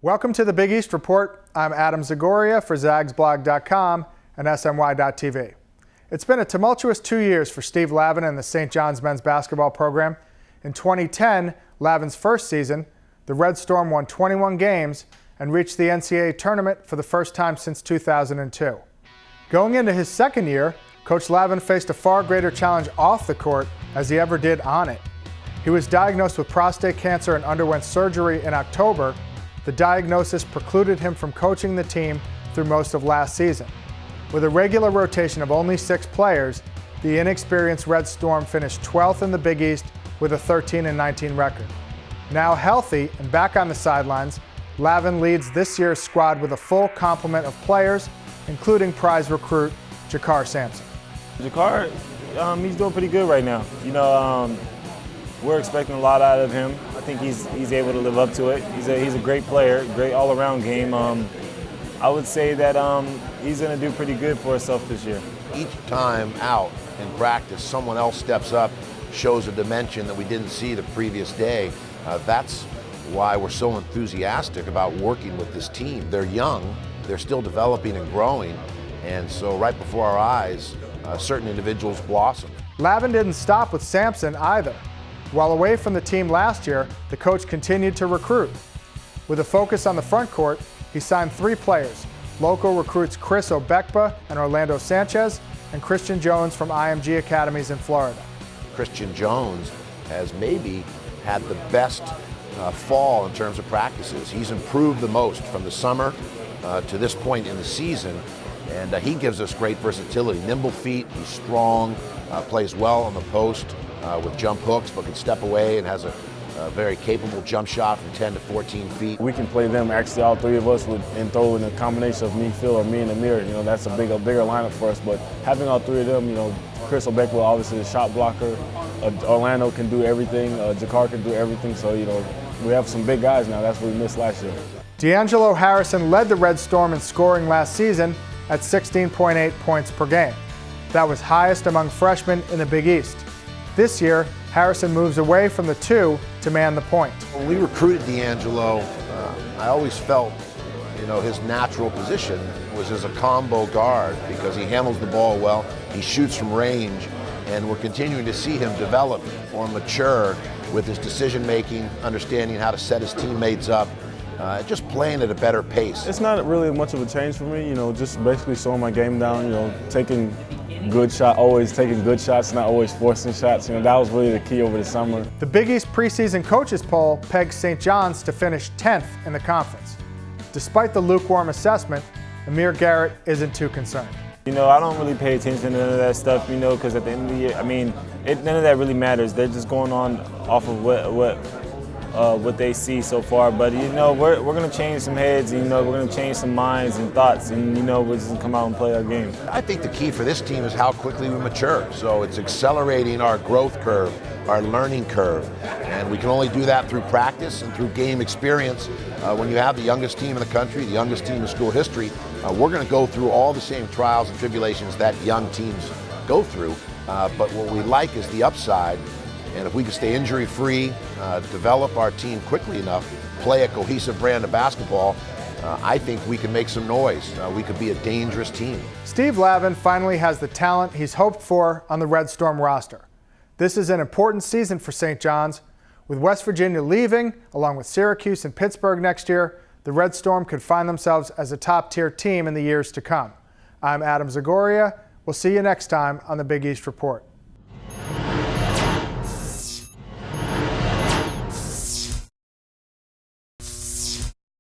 Welcome to the Big East Report. I'm Adam Zagoria for zagsblog.com and SNY.TV. It's been a tumultuous 2 years for Steve Lavin and the St. John's men's basketball program. In 2010, Lavin's first season, the Red Storm won 21 games and reached the NCAA tournament for the first time since 2002. Going into his second year, Coach Lavin faced a far greater challenge off the court as he ever did on it. He was diagnosed with prostate cancer and underwent surgery in October. The diagnosis precluded him from coaching the team through most of last season. With a regular rotation of only 6 players, the inexperienced Red Storm finished 12th in the Big East with a 13-19 record. Now healthy and back on the sidelines, Lavin leads this year's squad with a full complement of players, including prize recruit Jakar Sampson. Jakar, he's doing pretty good right now. We're expecting a lot out of him. I think he's able to live up to it. He's a great player, great all-around game. I would say that he's going to do pretty good for himself this year. Each time out in practice, someone else steps up, shows a dimension that we didn't see the previous day. That's why we're so enthusiastic about working with this team. They're young, they're still developing and growing, and so right before our eyes, certain individuals blossom. Lavin didn't stop with Sampson either. While away from the team last year, the coach continued to recruit. With a focus on the front court, he signed 3 players, local recruits Chris Obekba and Orlando Sanchez, and Christian Jones from IMG Academies in Florida. Christian Jones has maybe had the best fall in terms of practices. He's improved the most from the summer to this point in the season, and he gives us great versatility. Nimble feet, he's strong, plays well on the post with jump hooks, but can step away and has a very capable jump shot from 10 to 14 feet. We can play them, actually all 3 of us, and throw in a combination of me, Phil, or me and Amir. That's a bigger lineup for us, but having all 3 of them, Chris Obekba, obviously a shot blocker, Orlando can do everything, Jakar can do everything, so, we have some big guys now. That's what we missed last year. D'Angelo Harrison led the Red Storm in scoring last season at 16.8 points per game. That was highest among freshmen in the Big East. This year, Harrison moves away from the 2 to man the point. When we recruited D'Angelo, I always felt, his natural position was as a combo guard because he handles the ball well, he shoots from range, and we're continuing to see him develop or mature with his decision-making, understanding how to set his teammates up, just playing at a better pace. It's not really much of a change for me, just basically slowing my game down, taking good shot, always taking good shots, not always forcing shots. That was really the key over the summer. The Big East preseason coaches poll pegs St. John's to finish 10th in the conference. Despite the lukewarm assessment, Amir Garrett isn't too concerned. I don't really pay attention to none of that stuff, because at the end of the year, none of that really matters. They're just going on off of what they see so far. But we're going to change some heads. We're going to change some minds and thoughts, and we're just going to come out and play our game. I think the key for this team is how quickly we mature. So it's accelerating our growth curve, our learning curve, and we can only do that through practice and through game experience. When you have the youngest team in the country, the youngest team in school history, we're going to go through all the same trials and tribulations that young teams go through. But what we like is the upside. And if we can stay injury-free, develop our team quickly enough, play a cohesive brand of basketball, I think we can make some noise. We could be a dangerous team. Steve Lavin finally has the talent he's hoped for on the Red Storm roster. This is an important season for St. John's. With West Virginia leaving, along with Syracuse and Pittsburgh next year, the Red Storm could find themselves as a top-tier team in the years to come. I'm Adam Zagoria. We'll see you next time on the Big East Report.